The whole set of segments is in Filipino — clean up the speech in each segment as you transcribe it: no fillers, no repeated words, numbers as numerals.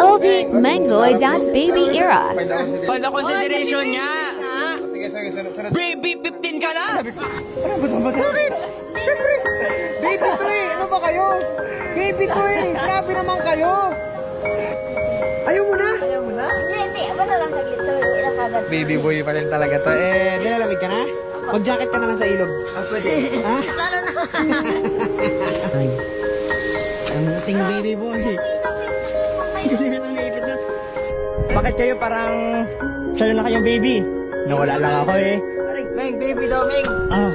Ovi Mangoy Baby Era. Find the consideration niya. Sige, sunod. Baby, 15 ka na. Bakit? Siyempre, baby to eh. Ano ba kayo? Baby to eh. Grabe naman kayo. Ayaw mo na? Hindi. Aba na lang saglit. So, ilakagan. Baby boy pa rin talaga to. Nilalamig ka na? Mag-jacket ka na lang sa ilog. Pwede. Ha? Lalo na. Ang ating baby boy. Diyan na lang naipit na. Bakit kayo parang salo na kayong baby? Nawala lang ako eh. Meng, baby daw, Meng. Ah.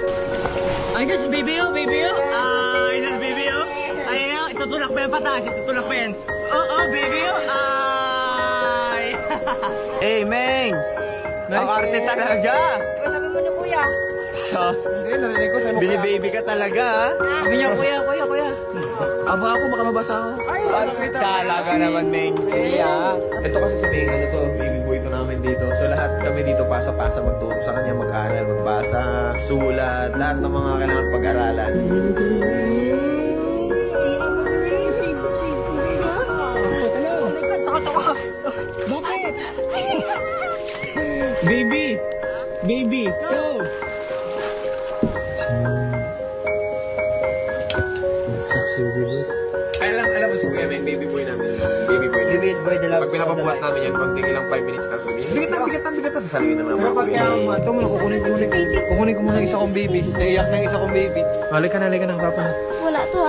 Ay, si baby oh, baby oh. Ay, si baby oh. Ay, itutulak pa yan pataas, itutulak pa yan. Oh, baby oh. Ay. Hey, Meng. Ang arte talaga. Sabi mo na kuya. So, Hindi, narinig ko sa mukha. bini-baby ka talaga, ha? Sabi niya, kuya. Aba ako, baka mabasa ako. Talaga naman, Meng. Ito kasi si Ming, ano to, baby boy to namin dito. So lahat kami dito pasa-pasa magturo sa kanya, mag-aral, magbasa, sulat, lahat ng mga kailangan pag-aralan. Baby! Baby! Yo! Alam mo si Kuya Ming, baby boy namin. Baby boy namin. Baby boy de la Pag pinapabuhat namin yan, konting ilang 5 minutes na sabihin. Bigat na, sasaluhin naman. Pero pag kaya ito muna, kukunin ko muna isa kong baby. Naiyak na isa kong baby. Halika na, papa. Wala to